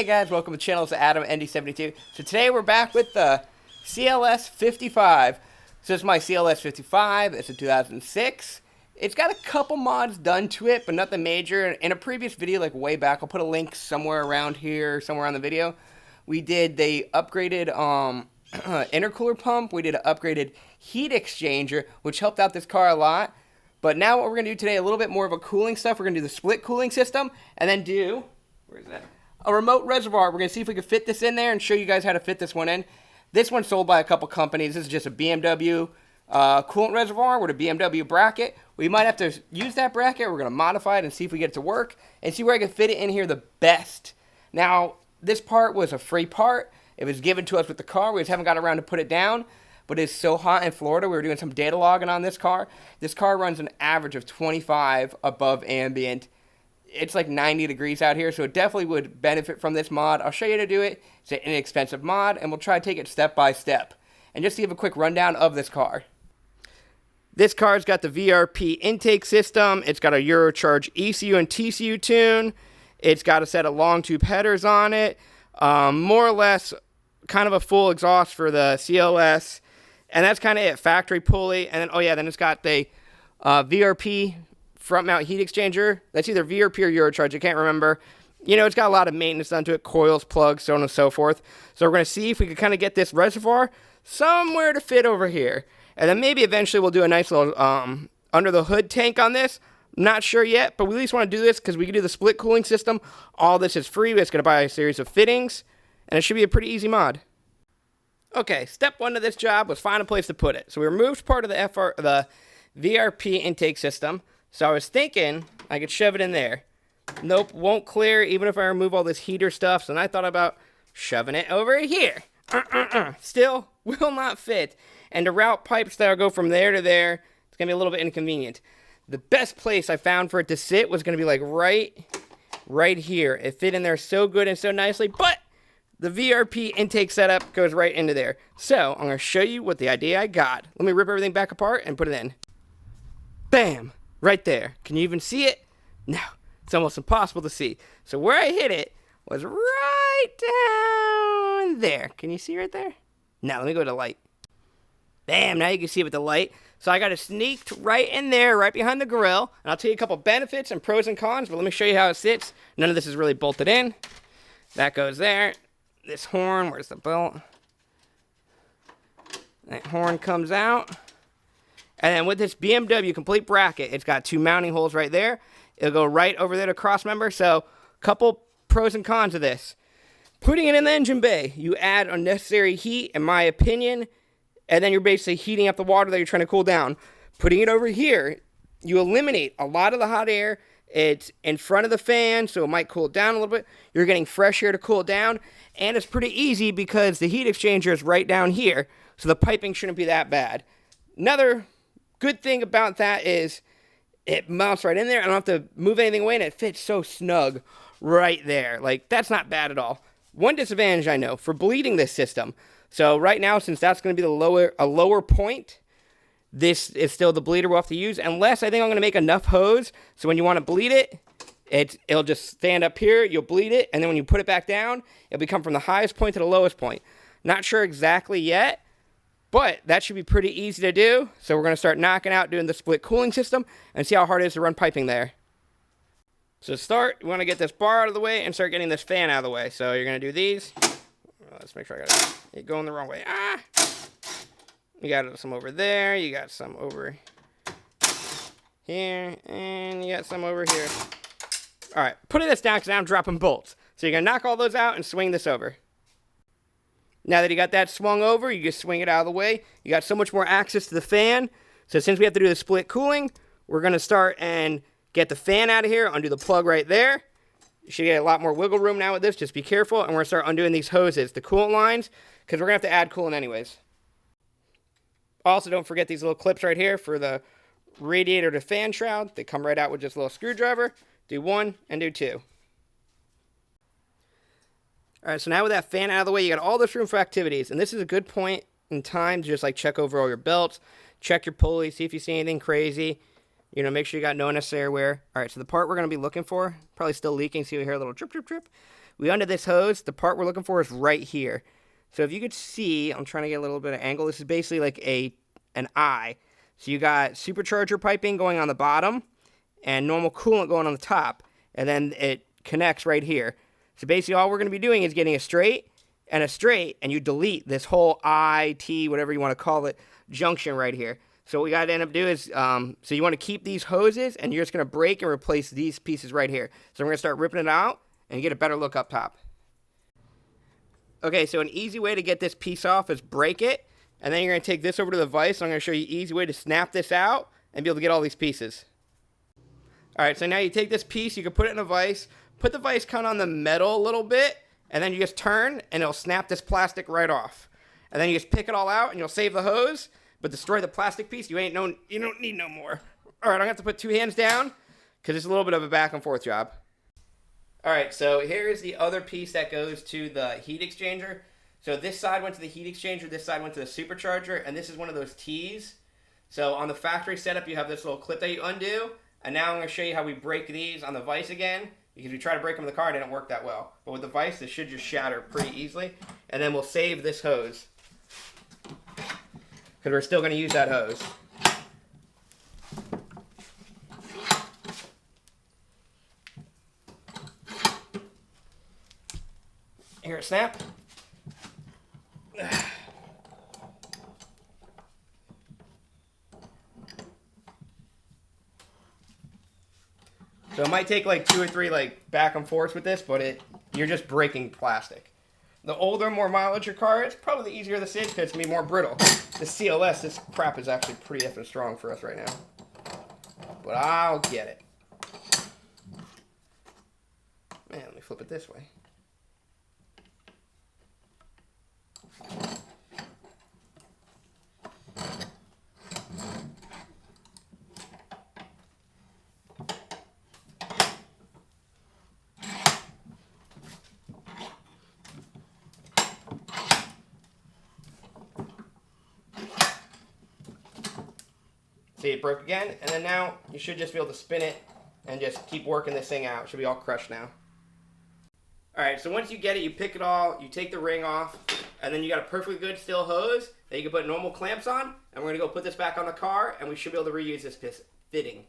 guys, welcome to the channel. It's Adam ND72. So today we're back with the CLS55. So this is my CLS55. It's a 2006. It's got a couple mods done to it, but nothing major. In a previous video, like way back, I'll put a link somewhere around here, somewhere on the video. We did the upgraded intercooler pump. We did an upgraded heat exchanger, which helped out this car a lot. But now what we're going to do today, a little bit more of a cooling stuff. We're going to do the split cooling system, and then do, where is that? A remote reservoir. We're going to see if we can fit this in there and show you guys how to fit this one in. This one's sold by a couple companies. This is just a BMW coolant reservoir with a BMW bracket. We might have to use that bracket. We're going to modify it and see if we get it to work and see where I can fit it in here the best. Now, this part was a free part. It was given to us with the car. We just haven't got around to put it down. But it's so hot in Florida. We were doing some data logging on this car. This car runs an average of 25 above ambient. It's like 90 degrees out here, so it definitely would benefit from this mod. I'll show you how to do it. It's an inexpensive mod, and we'll try to take it step by step. And just to give a quick rundown of this car. This car's got the VRP intake system. It's got a Eurocharge ECU and TCU tune. It's got a set of long tube headers on it. More or less, kind of a full exhaust for the CLS. And that's kind of it. Factory pulley. And then, oh yeah, then it's got the VRP front mount heat exchanger. That's either VRP or Eurocharge. I can't remember. You know, it's got a lot of maintenance done to it. Coils, plugs, so on and so forth. So we're going to see if we can kind of get this reservoir somewhere to fit over here. And then maybe eventually we'll do a nice little under the hood tank on this. Not sure yet, but we at least want to do this because we can do the split cooling system. All this is free. We're just going to buy a series of fittings. And it should be a pretty easy mod. Okay, step one of this job was find a place to put it. So we removed part of the VRP intake system. So I was thinking I could shove it in there. Nope, won't clear even if I remove all this heater stuff. So then I thought about shoving it over here. Still will not fit. And to route pipes that'll go from there to there, it's going to be a little bit inconvenient. The best place I found for it to sit was going to be like right here. It fit in there so good and so nicely, but the VRP intake setup goes right into there. So I'm going to show you what the idea I got. Let me rip everything back apart and put it in. Bam! Right there. Can you even see it? No. It's almost impossible to see. So where I hit it was right down there. Can you see right there? Now let me go to light. Bam! Now you can see it with the light. So I got it sneaked right in there, right behind the grill. And I'll tell you a couple benefits and pros and cons, but let me show you how it sits. None of this is really bolted in. That goes there. This horn, where's the belt? That horn comes out. And then with this BMW complete bracket, it's got two mounting holes right there. It'll go right over there to cross member. So, couple pros and cons of this. Putting it in the engine bay, you add unnecessary heat, in my opinion, and then you're basically heating up the water that you're trying to cool down. Putting it over here, you eliminate a lot of the hot air. It's in front of the fan, so it might cool down a little bit. You're getting fresh air to cool down, and it's pretty easy because the heat exchanger is right down here, so the piping shouldn't be that bad. Another good thing about that is it mounts right in there. I don't have to move anything away, and it fits so snug right there. Like, that's not bad at all. One disadvantage I know for bleeding this system. So right now, since that's going to be a lower point, this is still the bleeder we'll have to use. Unless I think I'm going to make enough hose, so when you want to bleed it, it'll just stand up here, you'll bleed it, and then when you put it back down, it'll become from the highest point to the lowest point. Not sure exactly yet. But that should be pretty easy to do. So we're going to start knocking out doing the split cooling system and see how hard it is to run piping there. So to start, you want to get this bar out of the way and start getting this fan out of the way. So you're going to do these. Let's make sure I got it going the wrong way. You got some over there. You got some over here. And you got some over here. All right, putting this down because now I'm dropping bolts. So you're going to knock all those out and swing this over. Now that you got that swung over, you just swing it out of the way. You got so much more access to the fan. So since we have to do the split cooling, we're going to start and get the fan out of here, undo the plug right there. You should get a lot more wiggle room now with this. Just be careful. And we're going to start undoing these hoses, the coolant lines, because we're going to have to add coolant anyways. Also, don't forget these little clips right here for the radiator to fan shroud. They come right out with just a little screwdriver. Do one and do two. Alright, so now with that fan out of the way, you got all this room for activities. And this is a good point in time to just like check over all your belts, check your pulleys, see if you see anything crazy. You know, make sure you got no unnecessary wear. Alright, so the part we're going to be looking for, probably still leaking, see we hear a little drip, drip, drip. we undo this hose. The part we're looking for is right here. So if you could see, I'm trying to get a little bit of angle. This is basically like an eye. So you got supercharger piping going on the bottom and normal coolant going on the top. And then it connects right here. So basically all we're going to be doing is getting a straight, and you delete this whole I, T, whatever you want to call it, junction right here. So what we got to end up doing is, so you want to keep these hoses, and you're just going to break and replace these pieces right here. So we're going to start ripping it out and get a better look up top. Okay, so an easy way to get this piece off is break it, and then you're going to take this over to the vise. I'm going to show you an easy way to snap this out and be able to get all these pieces. All right, so now you take this piece, you can put it in a vise, put the vise kind of on the metal a little bit, and then you just turn, and it'll snap this plastic right off. And then you just pick it all out, and you'll save the hose, but destroy the plastic piece. You don't need no more. All right, I'm going to have to put 2 hands down, because it's a little bit of a back and forth job. All right, so here's the other piece that goes to the heat exchanger. So this side went to the heat exchanger, this side went to the supercharger, and this is one of those T's. So on the factory setup, you have this little clip that you undo, and now I'm going to show you how we break these on the vise again, because we try to break them in the car, it didn't work that well. But with the vise, this should just shatter pretty easily, and then we'll save this hose, because we're still going to use that hose. Hear it snap. So it might take like 2 or 3 like back and forths with this, but you're just breaking plastic. The older, more mileage your car is, probably the easier this is because it's going to be more brittle. The CLS, this crap is actually pretty effing strong for us right now. But I'll get it. Man, let me flip it this way. See, it broke again, and then now you should just be able to spin it and just keep working this thing out. It should be all crushed now. Alright, so once you get it, you pick it all, you take the ring off, and then you got a perfectly good steel hose that you can put normal clamps on, and we're going to go put this back on the car, and we should be able to reuse this fitting.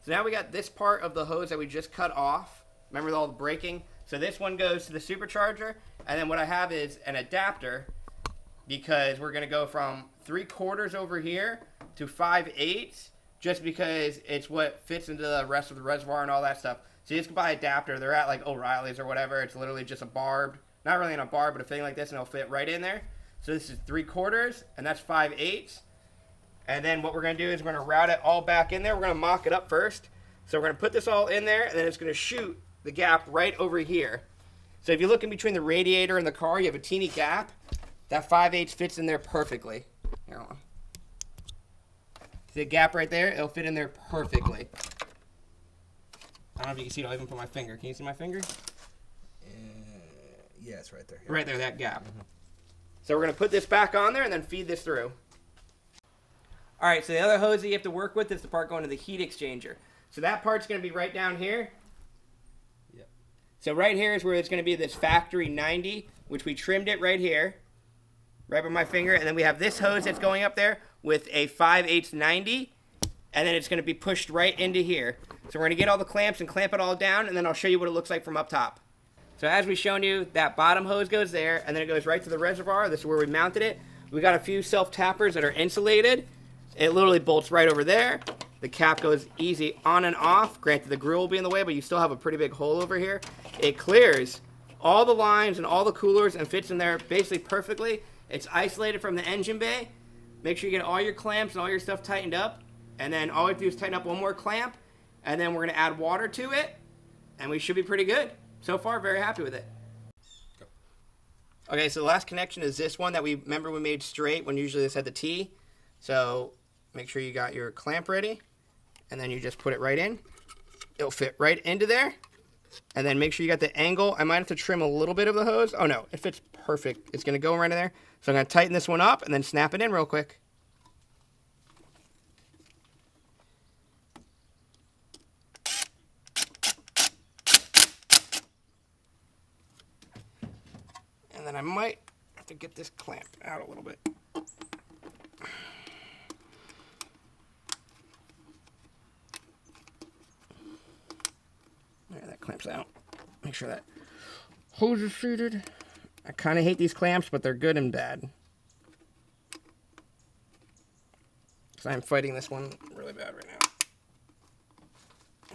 So now we got this part of the hose that we just cut off. Remember all the braking? So this one goes to the supercharger, and then what I have is an adapter, because we're going to go from 3/4 over here to 5/8, just because it's what fits into the rest of the reservoir and all that stuff. So you just can buy an adapter. They're at like O'Reilly's or whatever. It's literally just a barbed, not really in a barb, but a thing like this, and it'll fit right in there. So this is 3/4, and that's 5/8. And then what we're going to do is we're going to route it all back in there. We're going to mock it up first. So we're going to put this all in there, and then it's going to shoot the gap right over here. So if you look in between the radiator and the car, you have a teeny gap. That 5/8 fits in there perfectly. Here, hold on. See the gap right there? It'll fit in there perfectly. I don't know if you can see it. I'll even put my finger. Can you see my finger? Yeah, it's right there. Yeah. Right there, that gap. Mm-hmm. So we're going to put this back on there and then feed this through. All right, so the other hose that you have to work with is the part going to the heat exchanger. So that part's going to be right down here. Yep. So right here is where it's going to be this factory 90, which we trimmed it right here, right by my finger. And then we have this hose that's going up there with a 5/8 90, and then it's going to be pushed right into here. So we're going to get all the clamps and clamp it all down, and then I'll show you what it looks like from up top. So as we've shown you, that bottom hose goes there, and then it goes right to the reservoir. This is where we mounted it. We got a few self-tappers that are insulated. It literally bolts right over there. The cap goes easy on and off. Granted, the grill will be in the way, but you still have a pretty big hole over here. It clears all the lines and all the coolers and fits in there basically perfectly. It's isolated from the engine bay. Make sure you get all your clamps and all your stuff tightened up. And then all we have to do is tighten up one more clamp. And then we're going to add water to it. And we should be pretty good. So far, very happy with it. Okay, so the last connection is this one that we made straight when usually this had the T. So make sure you got your clamp ready. And then you just put it right in. It'll fit right into there. And then make sure you got the angle. I might have to trim a little bit of the hose. Oh no, it fits perfect. It's going to go right in there. So I'm going to tighten this one up and then snap it in real quick. And then I might have to get this clamp out a little bit. There, that clamps out. Make sure that hose is suited. I kind of hate these clamps, but they're good and bad. Because I'm fighting this one really bad right now.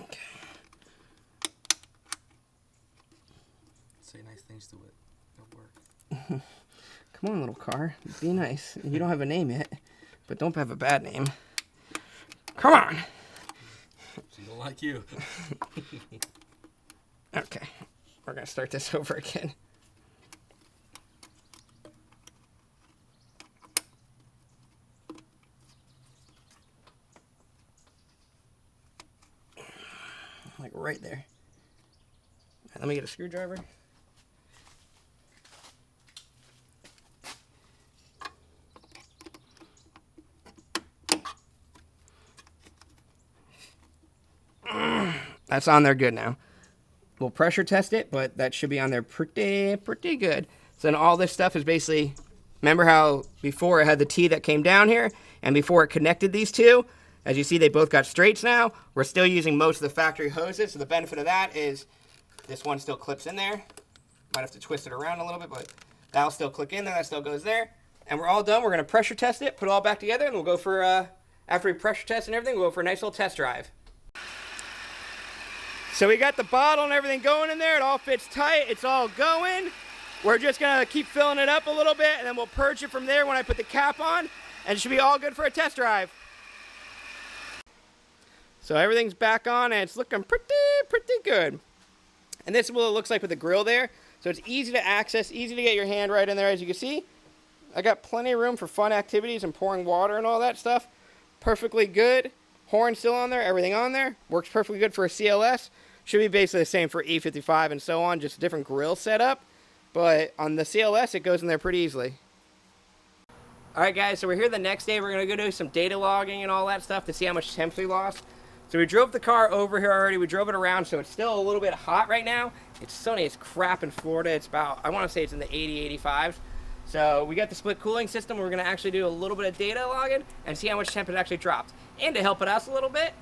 Okay. Say nice things to it. It'll work. Come on, little car. Be nice. You don't have a name yet, but don't have a bad name. Come on. She don't like you. Okay. We're going to start this over again. Like right there. All right, let me get a screwdriver. That's on there good now. We'll pressure test it, but that should be on there pretty good. So then all this stuff is basically, remember how before it had the T that came down here, and before it connected these two, as you see they both got straights now. We're still using most of the factory hoses, so the benefit of that is this one still clips in there. Might have to twist it around a little bit, but that'll still click in there, that still goes there. And we're all done. We're gonna pressure test it, put it all back together, and we'll go for, after we pressure test and everything, we'll go for a nice little test drive. So we got the bottle and everything going in there. It all fits tight. It's all going. We're just going to keep filling it up a little bit, and then we'll purge it from there when I put the cap on, and it should be all good for a test drive. So everything's back on, and it's looking pretty good. And this is what it looks like with the grill there. So it's easy to access, easy to get your hand right in there. As you can see, I got plenty of room for fun activities and pouring water and all that stuff. Perfectly good. Horn still on there, everything on there. Works perfectly good for a CLS. Should be basically the same for E55 and so on, just a different grill setup. But on the CLS, it goes in there pretty easily. All right, guys, so we're here the next day. We're going to go do some data logging and all that stuff to see how much temps we lost. So we drove the car over here already. We drove it around, so it's still a little bit hot right now. It's sunny as crap in Florida. It's about, I want to say it's in the 80, 85s. So we got the split cooling system. We're going to actually do a little bit of data logging and see how much temp it actually dropped. And to help it out a little bit,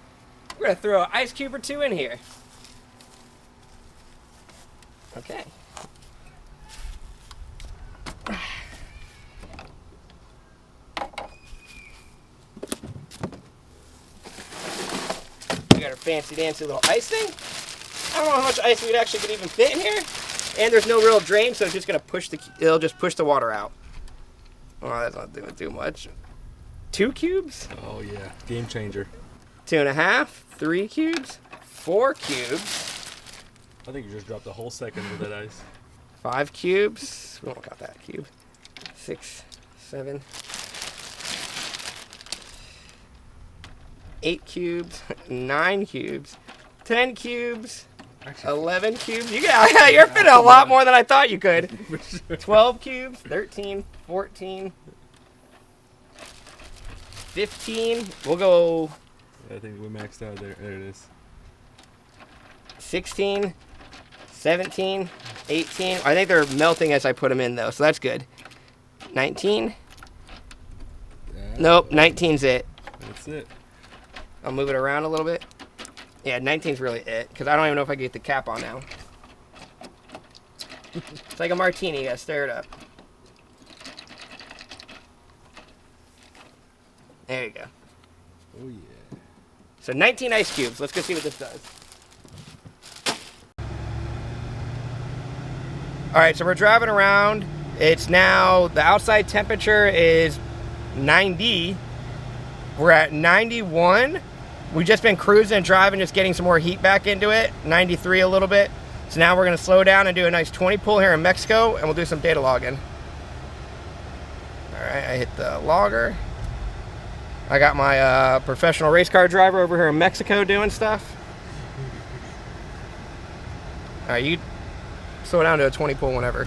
we're going to throw an ice cube or two in here. Okay. We got our fancy dancy little ice thing. I don't know how much ice we actually could even fit in here. And there's no real drain, so it's just gonna push it'll just push the water out. Oh, that's not doing too much. 2 cubes? Oh yeah, game changer. 2.5, 3 cubes, 4 cubes. I think you just dropped a whole second with that ice. 5 cubes. We won't count that cube. 6, 7, 8 cubes, 9 cubes, 10 cubes, 11 cubes. You're fitting a lot more than I thought you could. 12 cubes, 13, 14, 15. We'll go. I think we maxed out there. There it is. 16, 17, 18. I think they're melting as I put them in, though, so that's good. 19. Nope, 19's it. That's it. I'll move it around a little bit. Yeah, 19's really it, because I don't even know if I can get the cap on now. It's like a martini, you gotta stir it up. There you go. Oh yeah. So 19 ice cubes. Let's go see what this does. All right, so we're driving around. It's now, the outside temperature is 90. We're at 91. We've just been cruising and driving, just getting some more heat back into it. 93 a little bit. So now we're gonna slow down and do a nice 20 pull here in Mexico, and we'll do some data logging. All right, I hit the logger. I got my professional race car driver over here in Mexico doing stuff. All right, you slow down to a 20 pull whenever.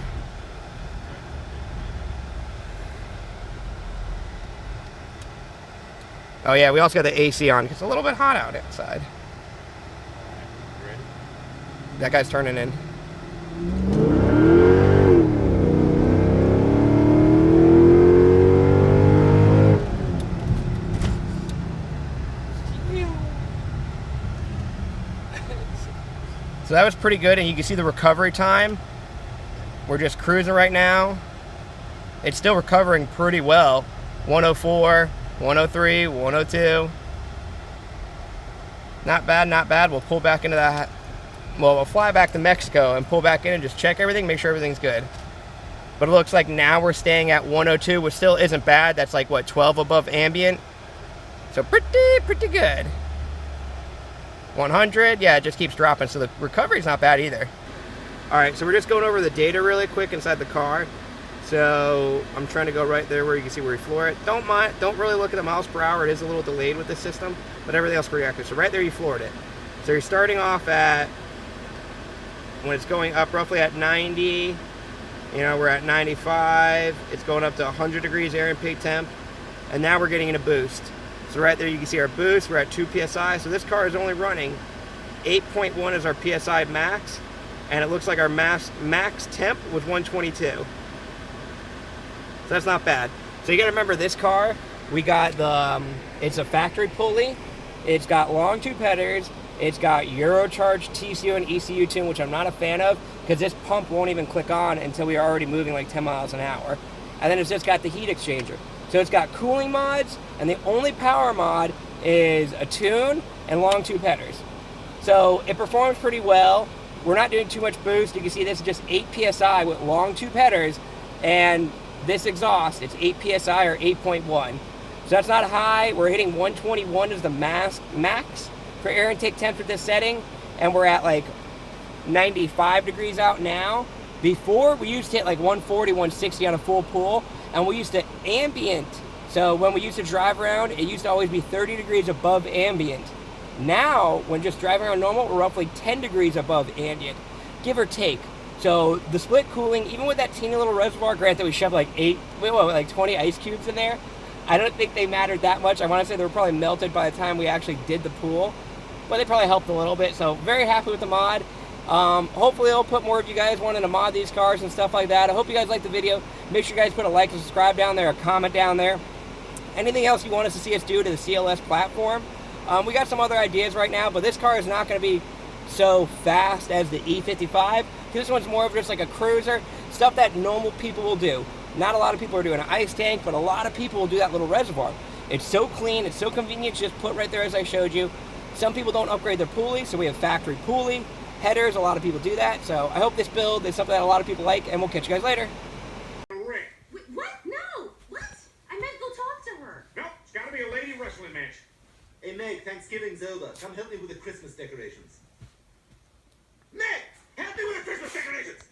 Oh yeah, we also got the AC on. It's a little bit hot out outside. That guy's turning in. that was pretty good, and you can see the recovery time. We're just cruising right now. It's still recovering pretty well. 104, 103, 102. Not bad, not bad. We'll pull back into that. Well, we'll fly back to Mexico and pull back in and just check everything, make sure everything's good. But it looks like now we're staying at 102, which still isn't bad. That's like, what, 12 above ambient? So pretty good. 100, yeah, it just keeps dropping, so the recovery's not bad either. All right, so we're just going over the data really quick inside the car. So I'm trying to go right there where you can see where we floor it. Don't really look at the miles per hour. It is a little delayed with this system, but everything else pretty accurate. So right there you floored it. So you're starting off at, when it's going up roughly at 90, you know, we're at 95. It's going up to 100 degrees air intake temp, and now we're getting in a boost. So right there you can see our boost. We're at 2 PSI. So this car is only running 8.1 is our PSI max, and it looks like our max temp was 122. So that's not bad. So you gotta remember, this car, we got the, it's a factory pulley. It's got long tube headers. It's got Eurocharge TCU and ECU tune, which I'm not a fan of, because this pump won't even click on until we are already moving like 10 miles an hour. And then it's just got the heat exchanger. So it's got cooling mods, and the only power mod is a tune and long tube headers. So it performs pretty well. We're not doing too much boost. You can see this is just 8 PSI with long tube headers, and this exhaust, it's 8 PSI or 8.1. So that's not high. We're hitting 121 as the max for air intake temps with this setting, and we're at like 95 degrees out now. Before, we used to hit like 140, 160 on a full pool, and we used to ambient. So when we used to drive around, it used to always be 30 degrees above ambient. Now, when just driving around normal, we're roughly 10 degrees above ambient, give or take. So the split cooling, even with that teeny little reservoir, granted we shoved like 20 ice cubes in there, I don't think they mattered that much. I want to say they were probably melted by the time we actually did the pool, but they probably helped a little bit. So very happy with the mod. Hopefully I'll put more of you guys wanting to mod these cars and stuff like that. I hope you guys liked the video. Make sure you guys put a like and subscribe down there, a comment down there. Anything else you want us to see us do to the CLS platform. We got some other ideas right now, but this car is not going to be so fast as the E55. This one's more of just like a cruiser, stuff that normal people will do. Not a lot of people are doing an ice tank, but a lot of people will do that little reservoir. It's so clean, it's so convenient, just put right there as I showed you. Some people don't upgrade their pulley, so we have factory pulley. Headers, a lot of people do that, so I hope this build is something that a lot of people like, and we'll catch you guys later. Wait, what? No! What? I meant go talk to her. Nope, it's gotta be a lady wrestling match. Hey Meg, Thanksgiving's over. Come help me with the Christmas decorations.